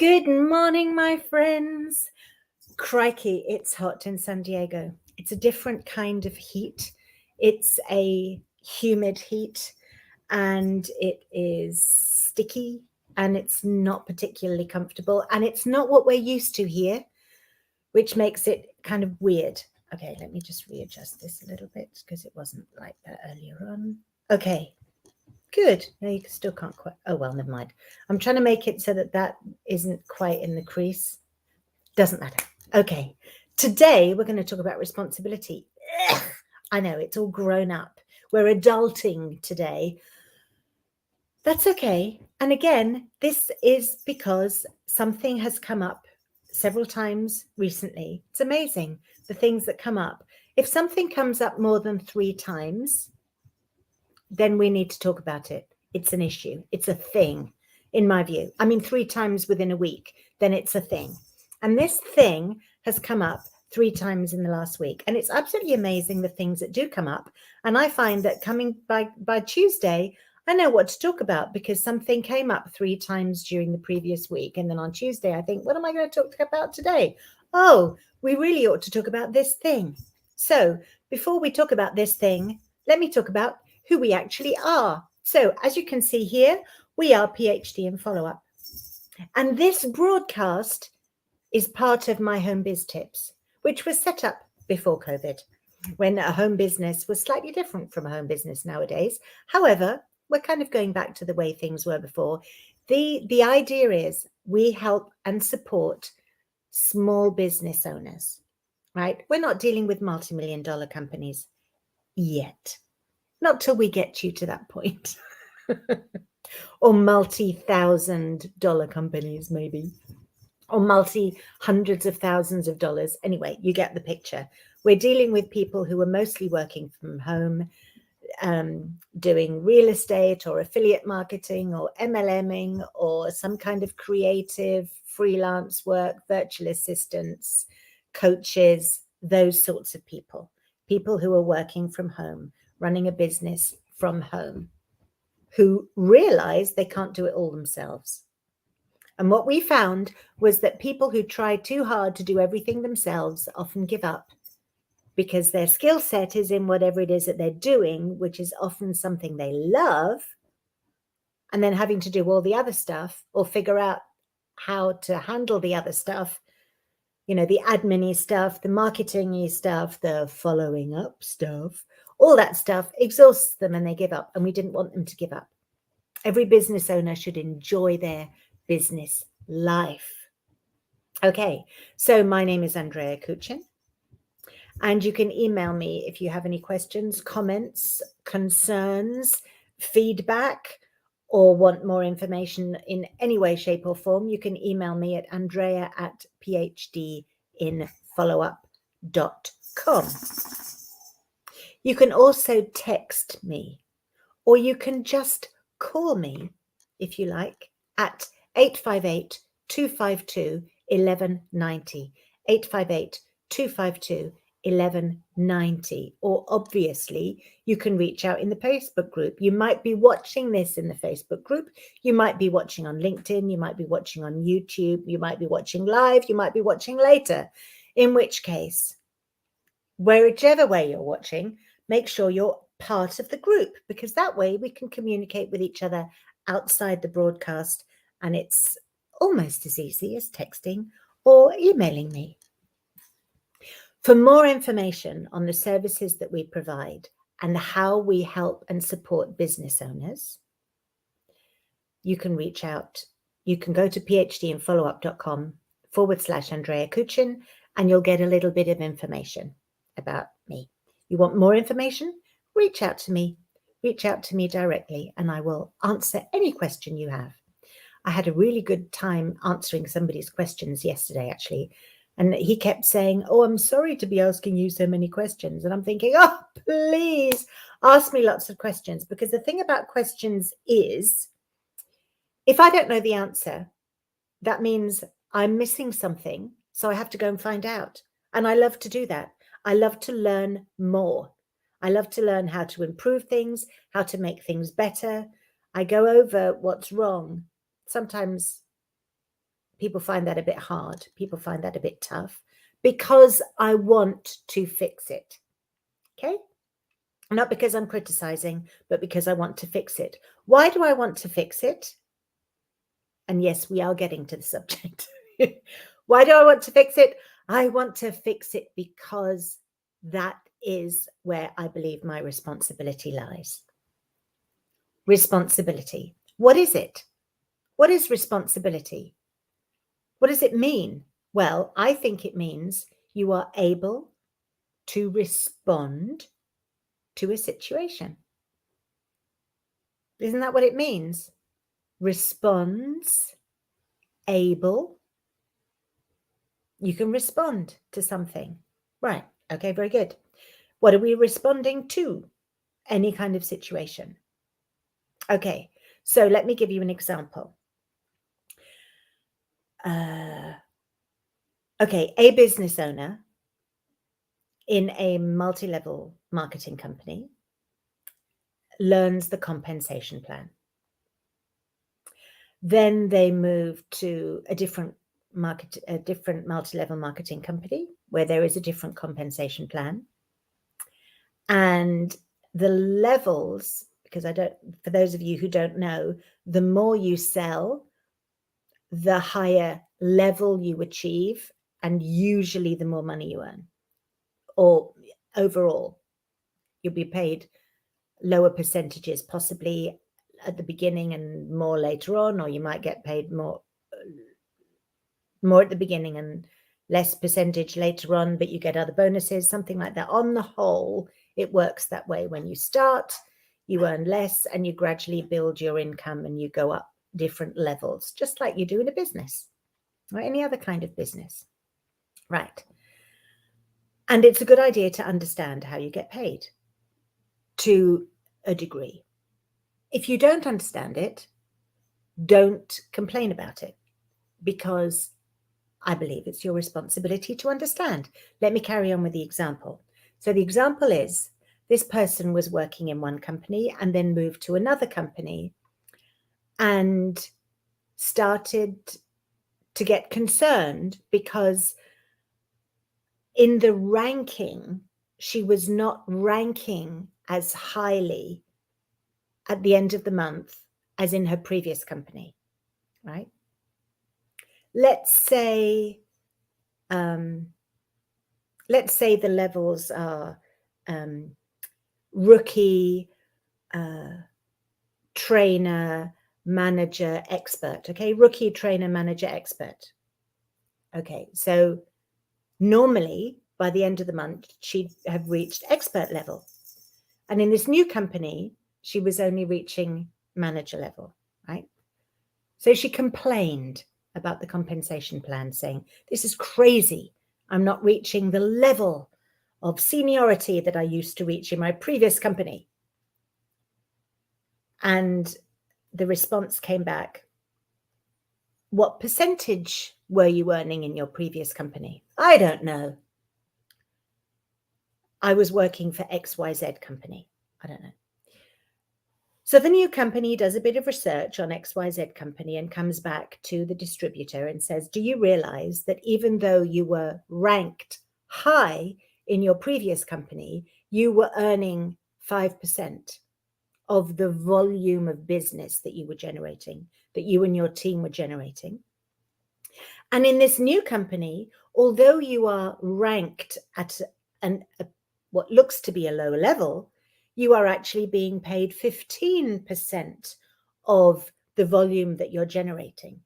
Good morning, my friends. Crikey, it's hot in San Diego. It's a different kind of heat. It's a humid heat and it is sticky and it's not particularly comfortable and it's not what we're used to here, which makes it kind of weird. Okay, let me just readjust this a little bit because it wasn't like that earlier on. Okay, good. No, you still can't quite. Oh, well, never mind. I'm trying to make it so that that isn't quite in the crease. Doesn't matter. Okay. Today, we're going to talk about responsibility. Ugh, I know, it's all grown up. We're adulting today. That's okay. And again, this is because something has come up several times recently. It's amazing, the things that come up. If something comes up more than 3 times, then we need to talk about it. It's an issue. It's a thing, in my view. I mean, 3 times within a week, then it's a thing. And this thing has come up 3 times in the last week. And it's absolutely amazing the things that do come up. And I find that coming by Tuesday, I know what to talk about because something came up 3 times during the previous week. And then on Tuesday, I think, what am I going to talk about today? Oh, we really ought to talk about this thing. So before we talk about this thing, let me talk about who we actually are. So as you can see here, we are PhD in follow-up. And this broadcast is part of my Home Biz Tips, which was set up before COVID, when a home business was slightly different from a home business nowadays. However, we're kind of going back to the way things were before. The idea is we help and support small business owners, right? We're not dealing with multi-million-dollar companies yet. Not till we get you to that point. Or multi-thousand-dollar companies, maybe. Or multi-hundreds of thousands of dollars. Anyway, you get the picture. We're dealing with people who are mostly working from home, doing real estate or affiliate marketing or MLMing or some kind of creative freelance work, virtual assistants, coaches, those sorts of people. People who are working from home, running a business from home, who realize they can't do it all themselves. And what we found was that people who try too hard to do everything themselves often give up because their skill set is in whatever it is that they're doing, which is often something they love, and then having to do all the other stuff or figure out how to handle the other stuff, you know, the admin-y stuff, the marketing-y stuff, the following up stuff, all that stuff exhausts them and they give up. And we didn't want them to give up. Every business owner should enjoy their business life. Okay, so my name is Andrea Kuchin. And you can email me if you have any questions, comments, concerns, feedback, or want more information in any way, shape, or form. You can email me at andrea@phdinfollowup.com. You can also text me, or you can just call me, if you like, at 858-252-1190, 858-252-1190. Or obviously, you can reach out in the Facebook group. You might be watching this in the Facebook group. You might be watching on LinkedIn. You might be watching on YouTube. You might be watching live. You might be watching later. In which case, whichever way you're watching, make sure you're part of the group, because that way we can communicate with each other outside the broadcast, and it's almost as easy as texting or emailing me. For more information on the services that we provide and how we help and support business owners, you can reach out. You can go to phdinfollowup.com/Andrea Kuchin, and you'll get a little bit of information about me. You want more information? Reach out to me. Reach out to me directly, and I will answer any question you have. I had a really good time answering somebody's questions yesterday, actually. And he kept saying, oh, I'm sorry to be asking you so many questions. And I'm thinking, oh, please ask me lots of questions. Because the thing about questions is, if I don't know the answer, that means I'm missing something. So I have to go and find out. And I love to do that. I love to learn more. I love to learn how to improve things, how to make things better. I go over what's wrong. Sometimes people find that a bit hard. People find that a bit tough because I want to fix it. Okay? Not because I'm criticizing, but because I want to fix it. Why do I want to fix it? And yes, we are getting to the subject. Why do I want to fix it? I want to fix it because that is where I believe my responsibility lies. Responsibility. What is it? What is responsibility? What does it mean? Well, I think it means you are able to respond to a situation. Isn't that what it means? Responds, able. You can respond to something. Right. Okay, very good. What are we responding to? Any kind of situation. Okay, so let me give you an example. Okay, a business owner in a multi-level marketing company learns the compensation plan. Then they move to a different multi-level marketing company where there is a different compensation plan. And the levels, because for those of you who don't know, the more you sell, the higher level you achieve, and usually the more money you earn. Or overall, you'll be paid lower percentages, possibly at the beginning and more later on, or you might get paid more at the beginning and less percentage later on, but you get other bonuses, something like that. On the whole, it works that way. When you start, you earn less and you gradually build your income and you go up different levels, just like you do in a business or any other kind of business. Right. And it's a good idea to understand how you get paid to a degree. If you don't understand it, don't complain about it, because I believe it's your responsibility to understand. Let me carry on with the example. So the example is this person was working in one company and then moved to another company and started to get concerned because in the ranking, she was not ranking as highly at the end of the month as in her previous company, right? Let's say the levels are rookie, trainer, manager, expert. Okay, rookie, trainer, manager, expert. Okay, so normally by the end of the month, she'd have reached expert level. And in this new company, she was only reaching manager level, right? So she complained about the compensation plan, saying, this is crazy. I'm not reaching the level of seniority that I used to reach in my previous company. And the response came back, what percentage were you earning in your previous company? I don't know. I was working for XYZ company. I don't know. So the new company does a bit of research on XYZ company and comes back to the distributor and says, do you realize that even though you were ranked high in your previous company, you were earning 5% of the volume of business that you were generating, that you and your team were generating? And in this new company, although you are ranked at what looks to be a lower level, you are actually being paid 15% of the volume that you're generating.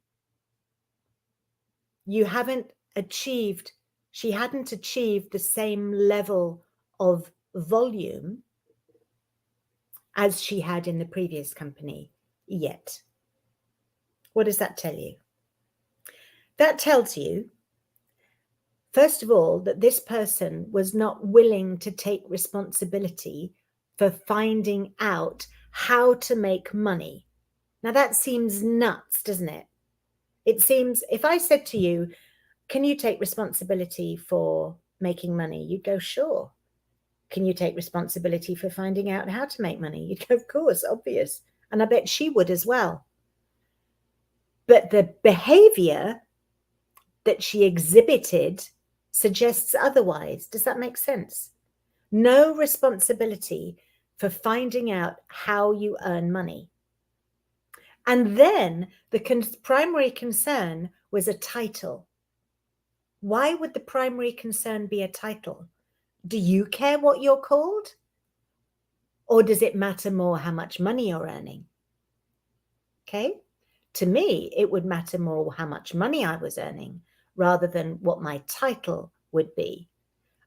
You haven't achieved, she hadn't achieved the same level of volume as she had in the previous company yet. What does that tell you? That tells you, first of all, that this person was not willing to take responsibility for finding out how to make money. Now that seems nuts, doesn't it? It seems, if I said to you, can you take responsibility for making money? You'd go, sure. Can you take responsibility for finding out how to make money? You'd go, of course, obvious. And I bet she would as well. But the behavior that she exhibited suggests otherwise. Does that make sense? No responsibility for finding out how you earn money. And then the primary concern was a title. Why would the primary concern be a title? Do you care what you're called? Or does it matter more how much money you're earning? Okay. To me, it would matter more how much money I was earning rather than what my title would be.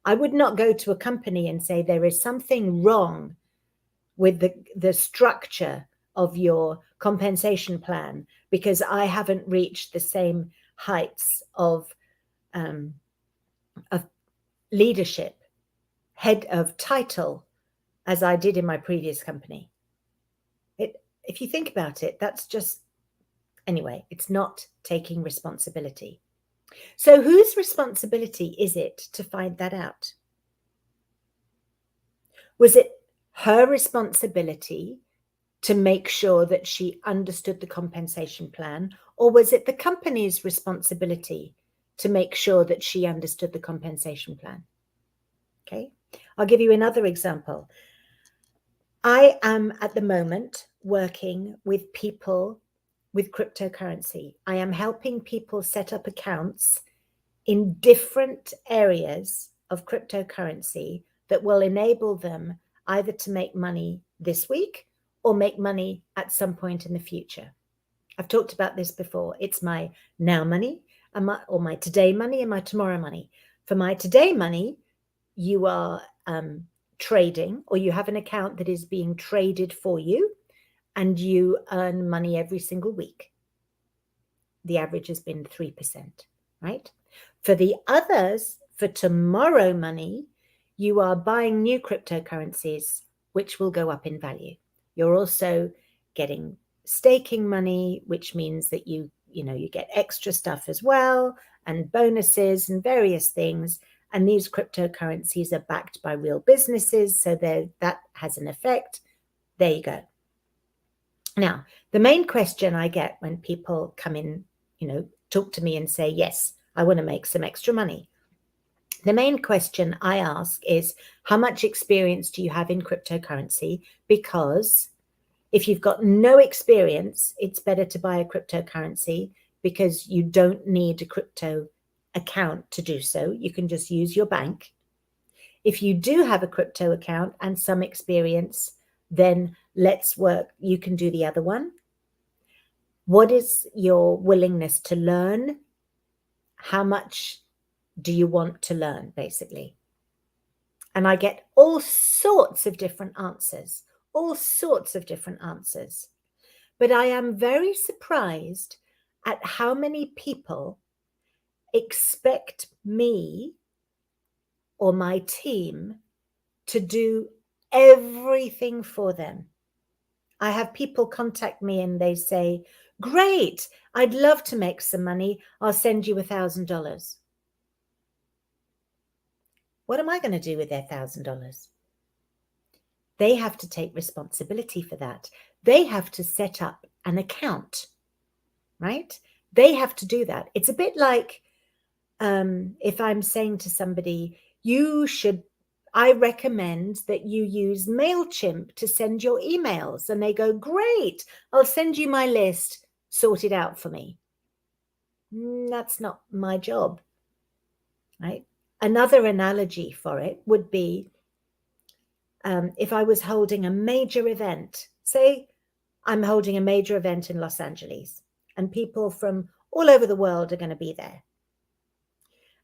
I would not go to a company and say there is something wrong with the structure of your compensation plan because I haven't reached the same heights of leadership, head of title, as I did in my previous company. If you think about it, that's just, anyway, it's not taking responsibility. So whose responsibility is it to find that out? Was it her responsibility to make sure that she understood the compensation plan, or was it the company's responsibility to make sure that she understood the compensation plan? Okay, I'll give you another example. I am at the moment working with people with cryptocurrency. I am helping people set up accounts in different areas of cryptocurrency that will enable them either to make money this week or make money at some point in the future. I've talked about this before. It's my now money or my today money and my tomorrow money. For my today money, you are trading, or you have an account that is being traded for you, and you earn money every single week. The average has been 3%, right? For the others, for tomorrow money, you are buying new cryptocurrencies, which will go up in value. You're also getting staking money, which means that you get extra stuff as well, and bonuses and various things. And these cryptocurrencies are backed by real businesses, so that has an effect. There you go. Now, the main question I get when people come in, talk to me and say, yes, I want to make some extra money. The main question I ask is, how much experience do you have in cryptocurrency? Because if you've got no experience, it's better to buy a cryptocurrency because you don't need a crypto account to do so. You can just use your bank. If you do have a crypto account and some experience, then let's work. You can do the other one. What is your willingness to learn? How much do you want to learn, basically? And I get all sorts of different answers, But I am very surprised at how many people expect me or my team to do everything for them. I have people contact me and they say, great, I'd love to make some money. I'll send you $1,000. What am I going to do with their $1,000? They have to take responsibility for that. They have to set up an account, right? They have to do that. It's a bit like if I'm saying to somebody, I recommend that you use MailChimp to send your emails. And they go, great, I'll send you my list, sort it out for me. That's not my job, right? Another analogy for it would be if I was holding a major event, say I'm holding a major event in Los Angeles and people from all over the world are going to be there.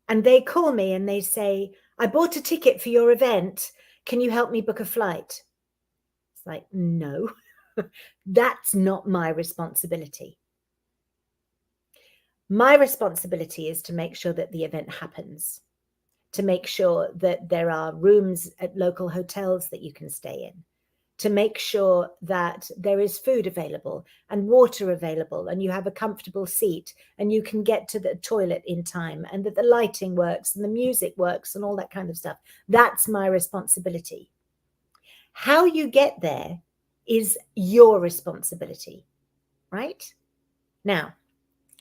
And they call me and they say, I bought a ticket for your event. Can you help me book a flight? It's like, no, that's not my responsibility. My responsibility is to make sure that the event happens, to make sure that there are rooms at local hotels that you can stay in, to make sure that there is food available and water available and you have a comfortable seat and you can get to the toilet in time and that the lighting works and the music works and all that kind of stuff. That's my responsibility. How you get there is your responsibility, right? Now,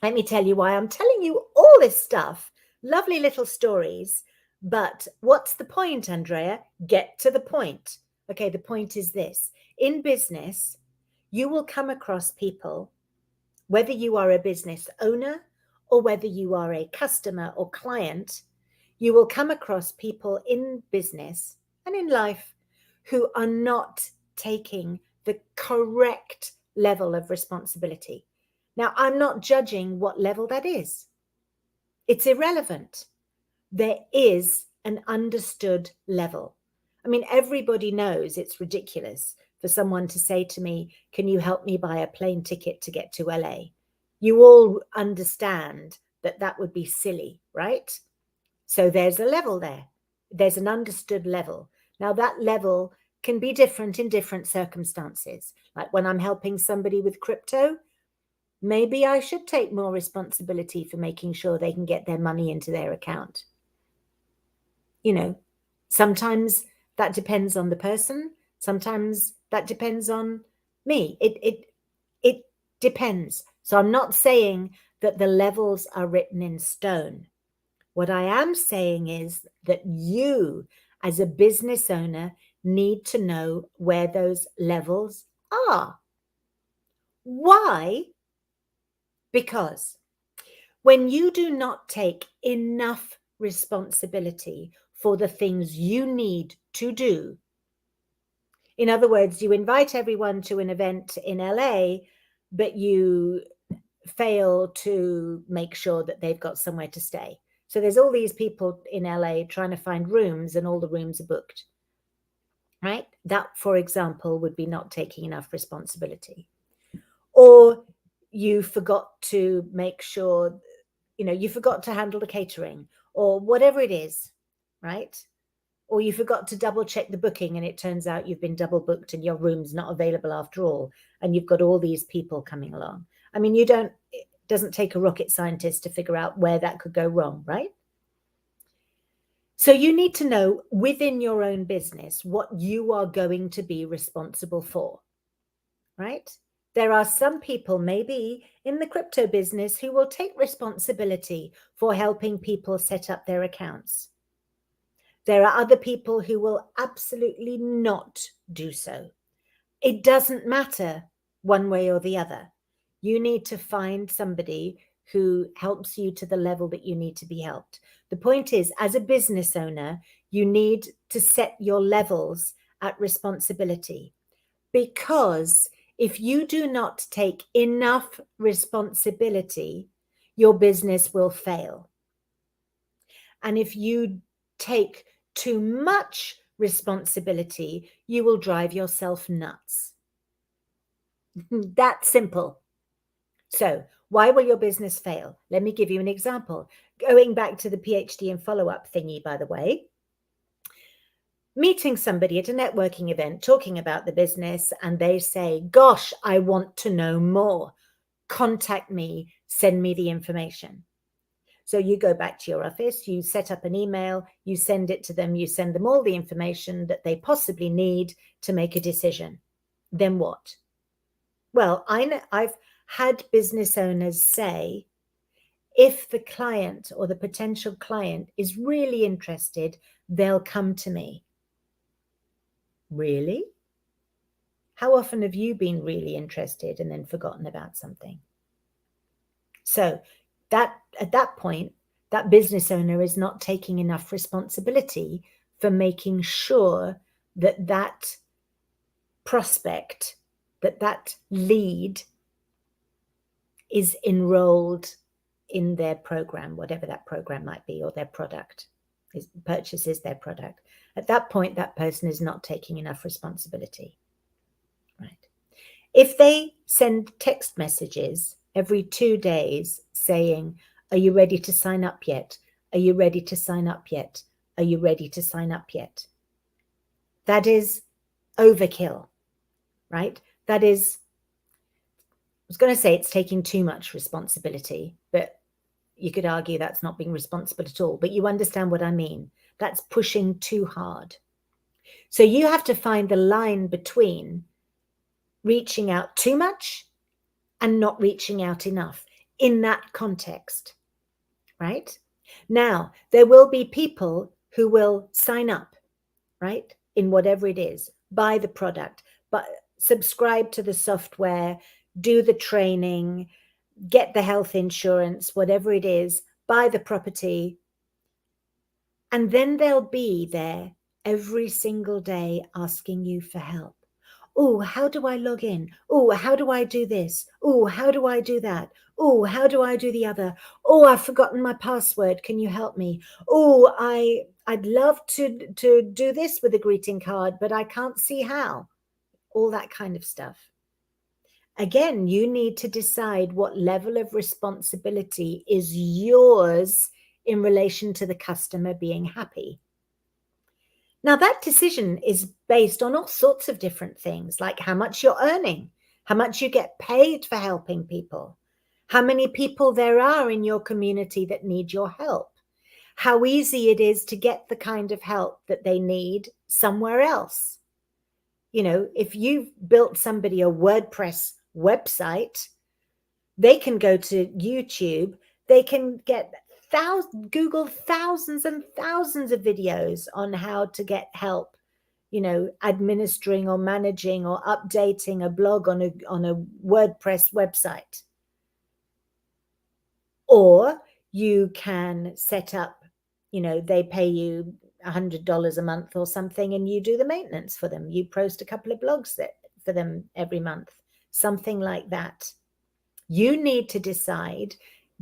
let me tell you why I'm telling you all this stuff, lovely little stories. But what's the point, Andrea? Get to the point. Okay, the point is this. In business, you will come across people, whether you are a business owner or whether you are a customer or client, you will come across people in business and in life who are not taking the correct level of responsibility. Now, I'm not judging what level that is. It's irrelevant. There is an understood level. I mean, everybody knows it's ridiculous for someone to say to me, can you help me buy a plane ticket to get to LA? You all understand that that would be silly, right? So there's a level there. There's an understood level. Now that level can be different in different circumstances. Like when I'm helping somebody with crypto, maybe I should take more responsibility for making sure they can get their money into their account. You know, sometimes that depends on the person. Sometimes that depends on me. It depends. So I'm not saying that the levels are written in stone. What I am saying is that you, as a business owner, need to know where those levels are. Why? Because when you do not take enough responsibility for the things you need to do, in other words, you invite everyone to an event in LA, but you fail to make sure that they've got somewhere to stay. So there's all these people in LA trying to find rooms and all the rooms are booked, right? That, for example, would be not taking enough responsibility. Or you forgot to make sure, you forgot to handle the catering or whatever it is, right? Or you forgot to double check the booking and it turns out you've been double booked and your room's not available after all. And you've got all these people coming along. I mean, it doesn't take a rocket scientist to figure out where that could go wrong, right? So you need to know within your own business what you are going to be responsible for, right? There are some people maybe in the crypto business who will take responsibility for helping people set up their accounts. There are other people who will absolutely not do so. It doesn't matter one way or the other. You need to find somebody who helps you to the level that you need to be helped. The point is, as a business owner, you need to set your levels at responsibility, because if you do not take enough responsibility, your business will fail. And if you take too much responsibility, you will drive yourself nuts. That's simple. So why will your business fail? Let me give you an example. Going back to the PhD and follow-up thingy, by the way, meeting somebody at a networking event, talking about the business, and they say, gosh, I want to know more. Contact me, send me the information. So you go back to your office, you set up an email, you send it to them, you send them all the information that they possibly need to make a decision. Then what? Well, I've had business owners say, if the client or the potential client is really interested, they'll come to me. Really? How often have you been really interested and then forgotten about something? So that at that point, that business owner is not taking enough responsibility for making sure that that prospect, that lead is enrolled in their program, whatever that program might be, or their product, purchases their product. At that point, that person is not taking enough responsibility, right? If they send text messages every 2 days saying, are you ready to sign up yet? Are you ready to sign up yet? Are you ready to sign up yet? That is overkill, right? That is, I was going to say it's taking too much responsibility, but you could argue that's not being responsible at all. But you understand what I mean. That's pushing too hard. So you have to find the line between reaching out too much and not reaching out enough in that context. right? Now, there will be people who will sign up, right, in whatever it is, buy the product, but subscribe to the software, do the training, get the health insurance, whatever it is, buy the property, and then they'll be there every single day asking you for help. Oh, how do I log in? Oh, how do I do this? Oh, how do I do that? Oh, how do I do the other? Oh, I've forgotten my password. Can you help me? Oh, I'd love to do this with a greeting card, but I can't see how. All that kind of stuff. Again, you need to decide what level of responsibility is yours in relation to the customer being happy. Now, that decision is based on all sorts of different things, like how much you're earning, how much you get paid for helping people, how many people there are in your community that need your help, how easy it is to get the kind of help that they need somewhere else. You know, if you've built somebody a WordPress website, they can go to YouTube, they can get Google thousands and thousands of videos on how to get help, you know, administering or managing or updating a blog on a WordPress website. Or you can set up, you know, they pay you $100 a month or something, and you do the maintenance for them. You post a couple of blogs for them every month, something like that. You need to decide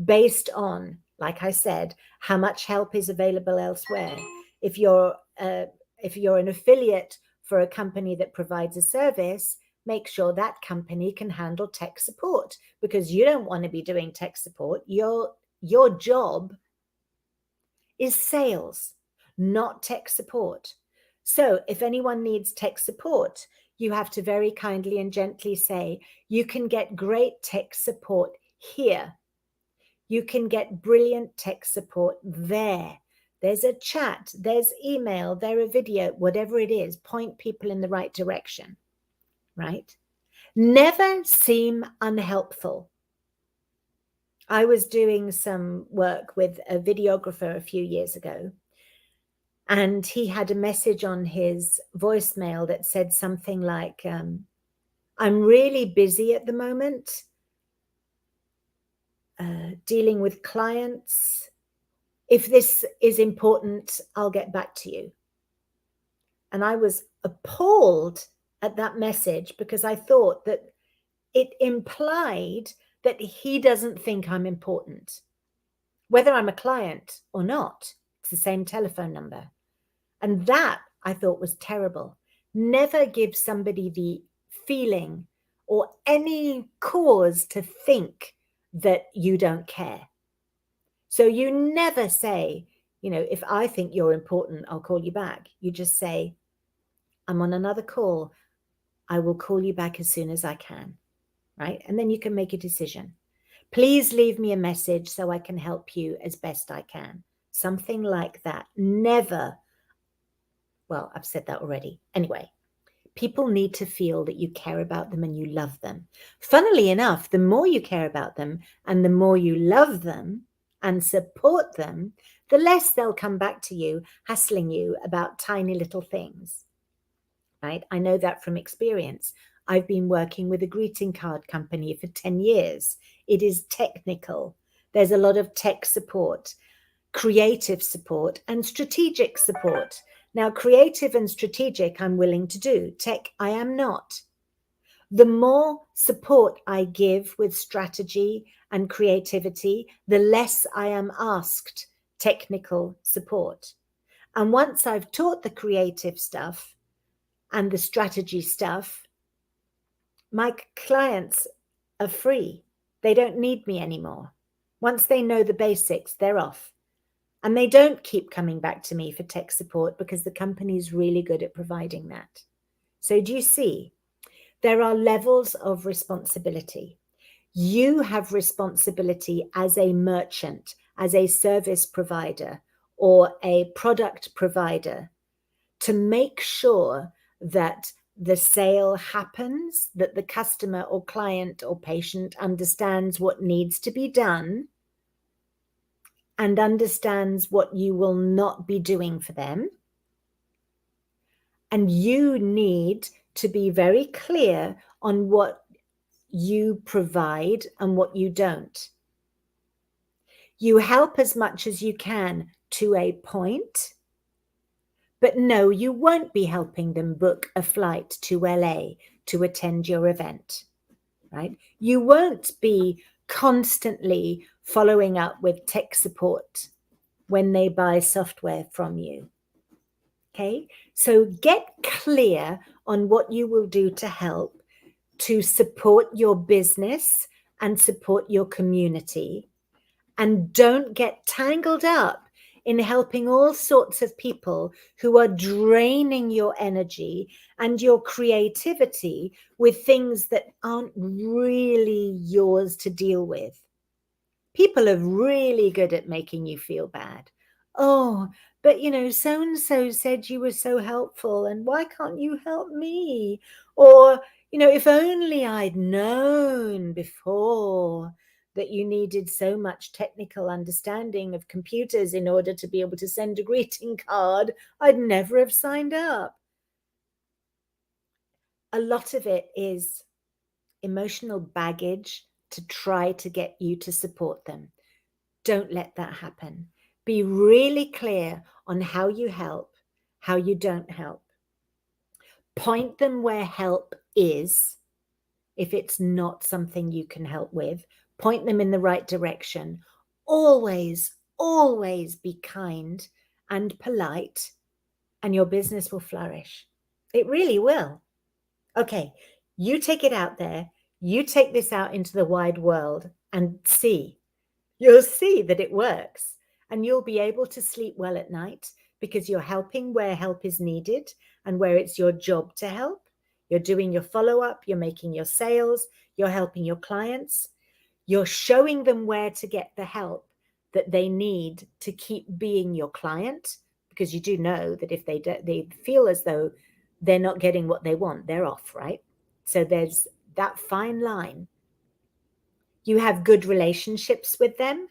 based on, like I said, how much help is available elsewhere. If you're an affiliate for a company that provides a service, make sure that company can handle tech support, because you don't want to be doing tech support. Your job is sales, not tech support. So if anyone needs tech support, you have to very kindly and gently say, you can get great tech support here. You can get brilliant tech support there. There's a chat, there's email, there's a video, whatever it is, point people in the right direction, right? Never seem unhelpful. I was doing some work with a videographer a few years ago, and he had a message on his voicemail that said something like, I'm really busy at the moment dealing with clients. If this is important, I'll get back to you. And I was appalled at that message, because I thought that it implied that he doesn't think I'm important. Whether I'm a client or not, it's the same telephone number. And that I thought was terrible. Never give somebody the feeling or any cause to think that you don't care. So you never say, you know, if I think you're important, I'll call you back. You just say, I'm on another call. I will call you back as soon as I can, right? And then you can make a decision. Please leave me a message so I can help you as best I can. Something like that. Never. Well, I've said that already. Anyway, people need to feel that you care about them and you love them. Funnily enough, the more you care about them and the more you love them and support them, the less they'll come back to you, hassling you about tiny little things, right? I know that from experience. I've been working with a greeting card company for 10 years. It is technical. There's a lot of tech support, creative support, and strategic support. Now, creative and strategic, I'm willing to do. Tech, I am not. The more support I give with strategy and creativity, the less I am asked technical support. And once I've taught the creative stuff and the strategy stuff, my clients are free. They don't need me anymore. Once they know the basics, they're off. And they don't keep coming back to me for tech support, because the company is really good at providing that. So do you see? There are levels of responsibility. You have responsibility as a merchant, as a service provider, or a product provider, to make sure that the sale happens, that the customer or client or patient understands what needs to be done, and understands what you will not be doing for them. And you need to be very clear on what you provide and what you don't. You help as much as you can to a point, but no, you won't be helping them book a flight to LA to attend your event, right? You won't be constantly following up with tech support when they buy software from you. Okay, so get clear on what you will do to help to support your business and support your community. And don't get tangled up in helping all sorts of people who are draining your energy and your creativity with things that aren't really yours to deal with. People are really good at making you feel bad. Oh, but so-and-so said you were so helpful, and why can't you help me? Or, if only I'd known before that you needed so much technical understanding of computers in order to be able to send a greeting card, I'd never have signed up. A lot of it is emotional baggage to try to get you to support them. Don't let that happen. Be really clear on how you help, how you don't help. Point them where help is. If it's not something you can help with, point them in the right direction. Always, always be kind and polite, and your business will flourish. It really will. Okay, you take it out there. You take this out into the wide world and see. You'll see that it works, and you'll be able to sleep well at night because you're helping where help is needed and where it's your job to help. You're doing your follow-up, you're making your sales, you're helping your clients, you're showing them where to get the help that they need to keep being your client, because you do know that if they feel as though they're not getting what they want, they're off, right? So there's that fine line. You have good relationships with them.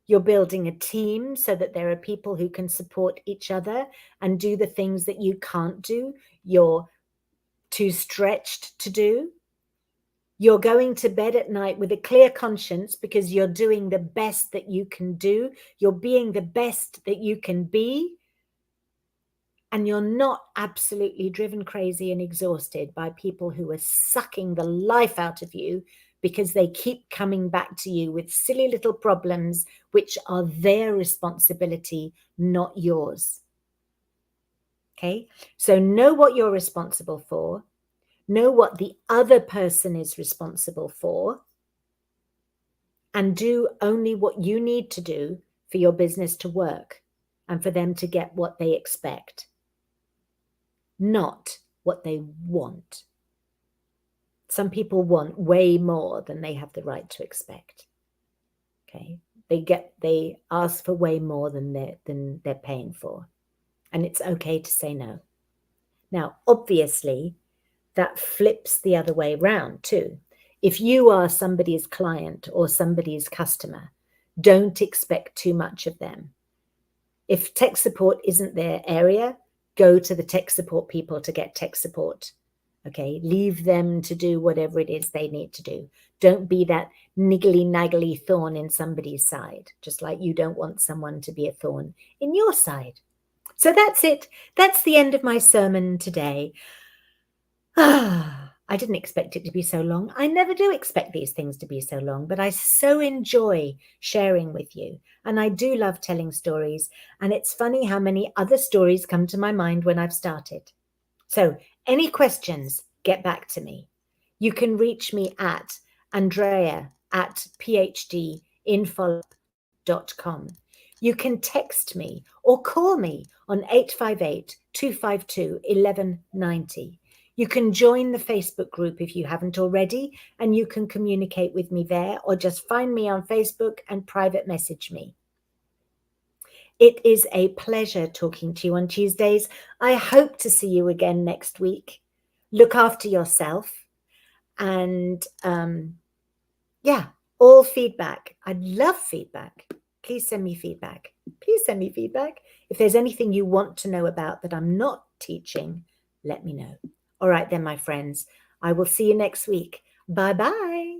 You're building a team so that there are people who can support each other and do the things that you can't do, you're too stretched to do. You're going to bed at night with a clear conscience because you're doing the best that you can do. You're being the best that you can be. And you're not absolutely driven crazy and exhausted by people who are sucking the life out of you because they keep coming back to you with silly little problems, which are their responsibility, not yours. Okay, so know what you're responsible for. Know what the other person is responsible for. And do only what you need to do for your business to work and for them to get what they expect, not what they want. Some people want way more than they have the right to expect. Okay, they ask for way more than they're paying for, and it's okay to say no. Now, obviously, that flips the other way round too. If you are somebody's client or somebody's customer, don't expect too much of them. If tech support isn't their area, go to the tech support people to get tech support. Okay, leave them to do whatever it is they need to do. Don't be that niggly-naggly thorn in somebody's side, just like you don't want someone to be a thorn in your side. So that's it. That's the end of my sermon today. I didn't expect it to be so long. I never do expect these things to be so long, but I so enjoy sharing with you. And I do love telling stories. And it's funny how many other stories come to my mind when I've started. So any questions, get back to me. You can reach me at andrea@phdinfollow.com. You can text me or call me on 858-252-1190. You can join the Facebook group if you haven't already, and you can communicate with me there, or just find me on Facebook and private message me. It is a pleasure talking to you on Tuesdays. I hope to see you again next week. Look after yourself. And yeah, all feedback. I love feedback. please send me feedback. Please send me feedback. If there's anything you want to know about that I'm not teaching, let me know. All right then, my friends. I will see you next week. Bye-bye.